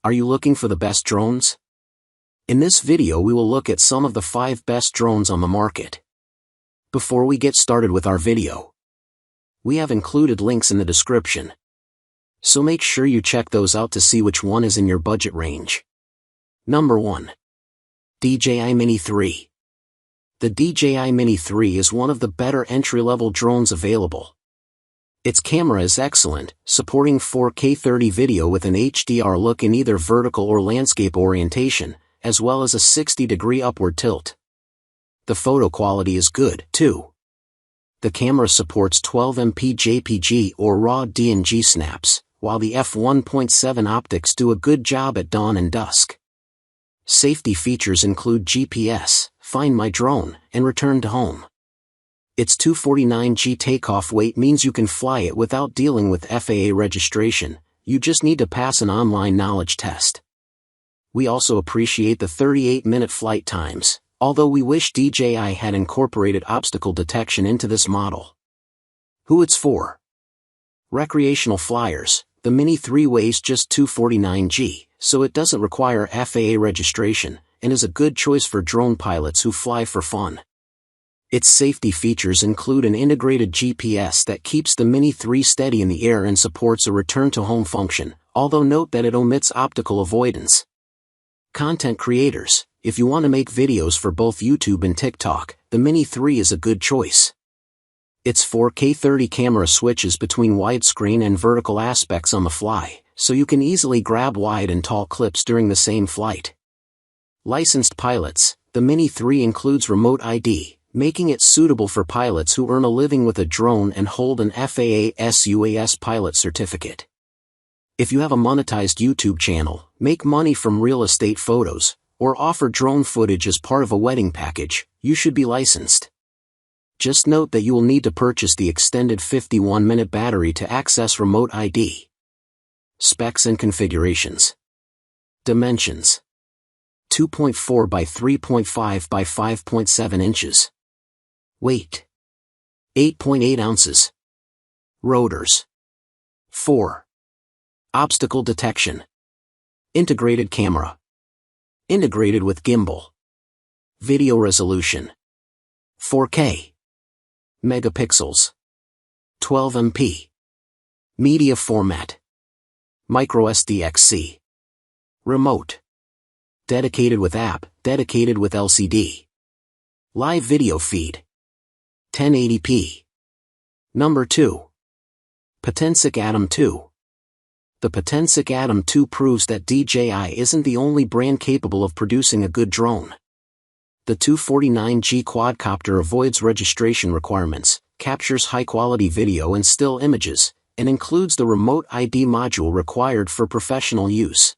Are you looking for the best drones? In this video we will look at some of the 5 best drones on the market. Before we get started with our video, we have included links in the description, so make sure you check those out to see which one is in your budget range. Number 1. DJI Mini 3. The DJI Mini 3 is one of the better entry-level drones available. Its camera is excellent, supporting 4K 30 video with an HDR look in either vertical or landscape orientation, as well as a 60-degree upward tilt. The photo quality is good, too. The camera supports 12MP JPG or RAW DNG snaps, while the f1.7 optics do a good job at dawn and dusk. Safety features include GPS, Find My Drone, and Return to Home. Its 249g takeoff weight means you can fly it without dealing with FAA registration, you just need to pass an online knowledge test. We also appreciate the 38-minute flight times, although we wish DJI had incorporated obstacle detection into this model. Who it's for? Recreational flyers. The Mini 3 weighs just 249g, so it doesn't require FAA registration, and is a good choice for drone pilots who fly for fun. Its safety features include an integrated GPS that keeps the Mini 3 steady in the air and supports a return-to-home function, although note that it omits optical avoidance. Content creators. If you want to make videos for both YouTube and TikTok, the Mini 3 is a good choice. Its 4K 30 camera switches between widescreen and vertical aspects on the fly, so you can easily grab wide and tall clips during the same flight. Licensed pilots. The Mini 3 includes remote ID, making it suitable for pilots who earn a living with a drone and hold an FAA SUAS pilot certificate. If you have a monetized YouTube channel, make money from real estate photos, or offer drone footage as part of a wedding package, you should be licensed. Just note that you will need to purchase the extended 51-minute battery to access remote ID. Specs and configurations. Dimensions: 2.4 by 3.5 by 5.7 inches. Weight: 8.8 ounces. Rotors: 4. Obstacle detection. Integrated camera. Integrated with gimbal. Video resolution: 4K. Megapixels. 12MP. Media format: microSD-XC. Remote: dedicated with app, dedicated with LCD. Live video feed: 1080p. Number 2. Potensic Atom 2. The Potensic Atom 2 proves that DJI isn't the only brand capable of producing a good drone. The 249g quadcopter avoids registration requirements, captures high-quality video and still images, and includes the remote ID module required for professional use.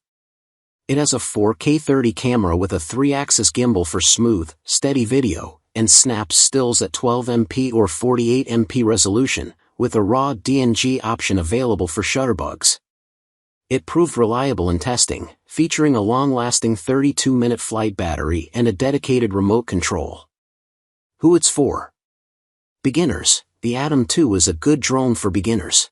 It has a 4K 30 camera with a 3-axis gimbal for smooth, steady video, and snaps stills at 12MP or 48MP resolution, with a RAW DNG option available for shutterbugs. It proved reliable in testing, featuring a long-lasting 32-minute flight battery and a dedicated remote control. Who it's for? Beginners. The Atom 2 is a good drone for beginners.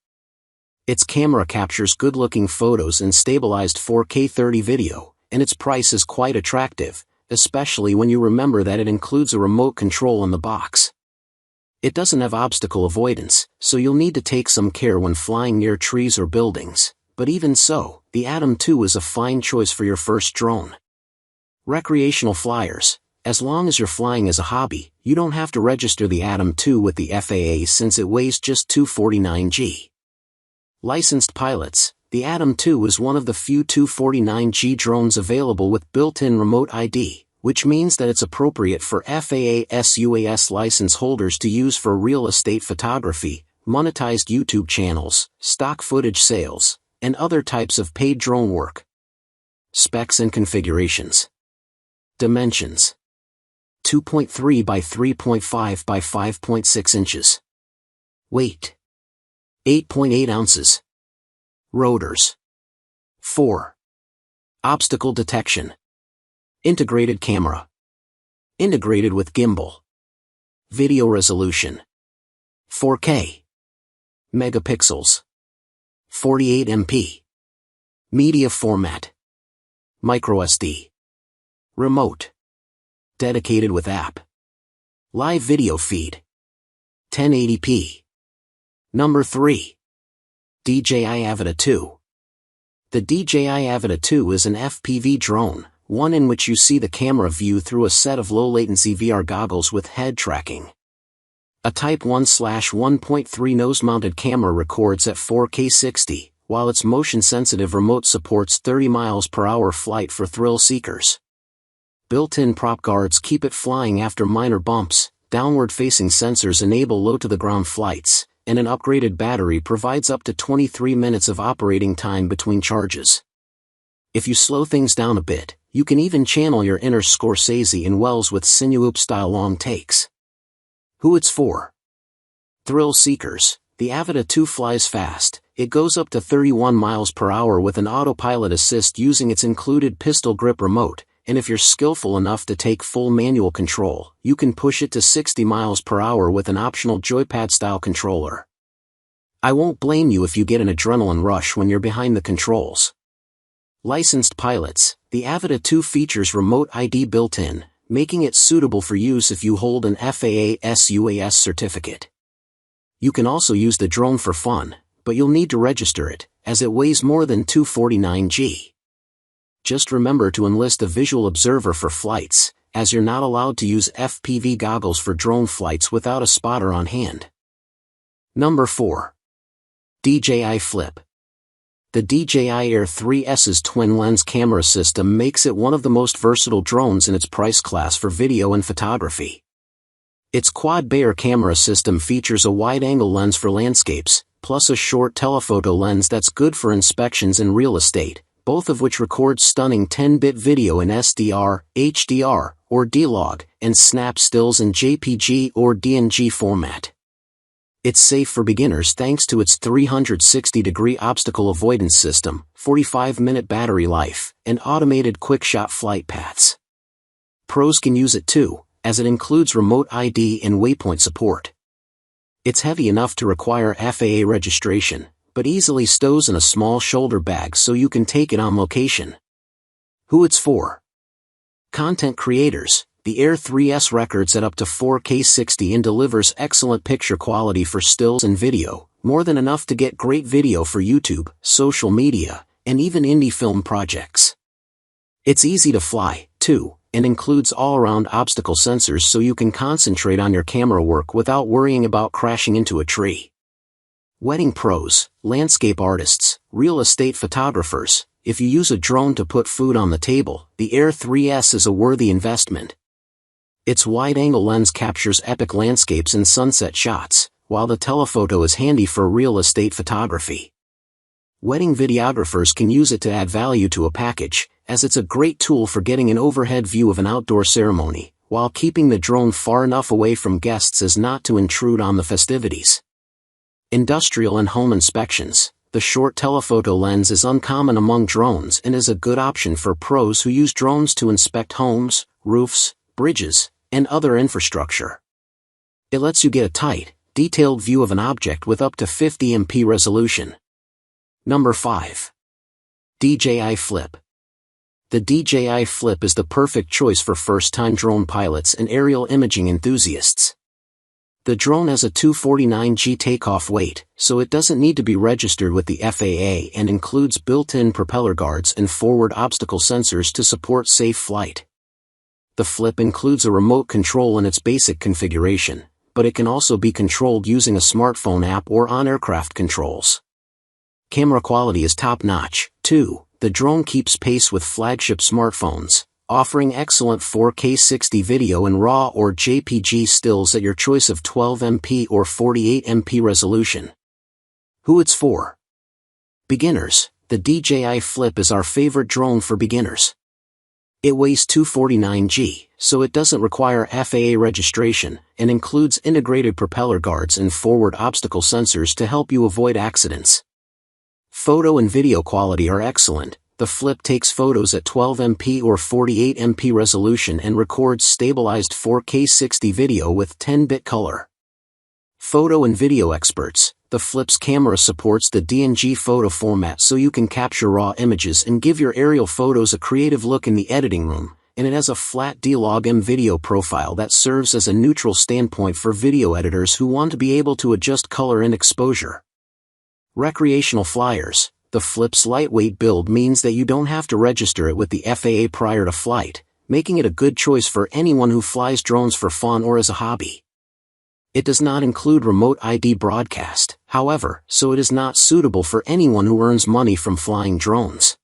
Its camera captures good-looking photos and stabilized 4K 30 video, and its price is quite attractive, especially when you remember that it includes a remote control in the box. It doesn't have obstacle avoidance, so you'll need to take some care when flying near trees or buildings. But even so, the Atom 2 is a fine choice for your first drone. Recreational flyers. As long as you're flying as a hobby, you don't have to register the Atom 2 with the FAA since it weighs just 249g. Licensed pilots. The Atom 2 is one of the few 249g drones available with built-in remote ID, which means that it's appropriate for FAA SUAS license holders to use for real estate photography, monetized YouTube channels, stock footage sales, and other types of paid drone work. Specs and configurations. Dimensions: 2.3 by 3.5 by 5.6 inches. Weight: 8.8 ounces. Rotors: 4. Obstacle detection. Integrated camera. Integrated with gimbal. Video resolution: 4K. Megapixels: 48MP. Media format: microSD. Remote. Dedicated with app. Live video feed. 1080p. Number 3. DJI Avata 2. The DJI Avata 2 is an FPV drone, one in which you see the camera view through a set of low-latency VR goggles with head tracking. A Type 1/1.3 nose-mounted camera records at 4K 60, while its motion-sensitive remote supports 30 mph flight for thrill seekers. Built-in prop guards keep it flying after minor bumps, downward-facing sensors enable low-to-the-ground flights, and an upgraded battery provides up to 23 minutes of operating time between charges. If you slow things down a bit, you can even channel your inner Scorsese in Wells with Sinuoop-style long takes. Who it's for? Thrill seekers. The Avata 2 flies fast. It goes up to 31 mph with an autopilot assist using its included pistol grip remote, and if you're skillful enough to take full manual control, you can push it to 60 mph with an optional joypad-style controller. I won't blame you if you get an adrenaline rush when you're behind the controls. Licensed pilots. The Avata 2 features remote ID built-in, making it suitable for use if you hold an FAA SUAS certificate. You can also use the drone for fun, but you'll need to register it, as it weighs more than 249 g. Just remember to enlist a visual observer for flights, as you're not allowed to use FPV goggles for drone flights without a spotter on hand. Number 4. DJI Flip. The DJI Air 3S's twin-lens camera system makes it one of the most versatile drones in its price class for video and photography. Its quad-Bayer camera system features a wide-angle lens for landscapes, plus a short telephoto lens that's good for inspections in real estate, both of which record stunning 10-bit video in SDR, HDR, or D-Log, and snap stills in JPG or DNG format. It's safe for beginners thanks to its 360-degree obstacle avoidance system, 45-minute battery life, and automated quick-shot flight paths. Pros can use it too, as it includes remote ID and waypoint support. It's heavy enough to require FAA registration, but easily stows in a small shoulder bag so you can take it on location. Who it's for? Content creators. The Air 3S records at up to 4K 60 and delivers excellent picture quality for stills and video, more than enough to get great video for YouTube, social media, and even indie film projects. It's easy to fly, too, and includes all-around obstacle sensors so you can concentrate on your camera work without worrying about crashing into a tree. Wedding pros, landscape artists, real estate photographers. If you use a drone to put food on the table, the Air 3S is a worthy investment. Its wide-angle lens captures epic landscapes and sunset shots, while the telephoto is handy for real estate photography. Wedding videographers can use it to add value to a package, as it's a great tool for getting an overhead view of an outdoor ceremony, while keeping the drone far enough away from guests as not to intrude on the festivities. Industrial and home inspections. The short telephoto lens is uncommon among drones and is a good option for pros who use drones to inspect homes, roofs, bridges, and other infrastructure. It lets you get a tight, detailed view of an object with up to 50 MP resolution. Number 5. DJI Flip. The DJI Flip is the perfect choice for first-time drone pilots and aerial imaging enthusiasts. The drone has a 249 g takeoff weight, so it doesn't need to be registered with the FAA and includes built-in propeller guards and forward obstacle sensors to support safe flight. The Flip includes a remote control in its basic configuration, but it can also be controlled using a smartphone app or on-aircraft controls. Camera quality is top-notch, too. The drone keeps pace with flagship smartphones, offering excellent 4K 60 video in RAW or JPG stills at your choice of 12 MP or 48 MP resolution. Who it's for? Beginners. The DJI Flip is our favorite drone for beginners. It weighs 249 g, so it doesn't require FAA registration, and includes integrated propeller guards and forward obstacle sensors to help you avoid accidents. Photo and video quality are excellent. The Flip takes photos at 12 MP or 48 MP resolution and records stabilized 4K 60 video with 10-bit color. Photo and video experts. The Flip's camera supports the DJI photo format so you can capture raw images and give your aerial photos a creative look in the editing room, and it has a flat D-Log-M video profile that serves as a neutral standpoint for video editors who want to be able to adjust color and exposure. Recreational flyers. The Flip's lightweight build means that you don't have to register it with the FAA prior to flight, making it a good choice for anyone who flies drones for fun or as a hobby. It does not include remote ID broadcast, however, so it is not suitable for anyone who earns money from flying drones.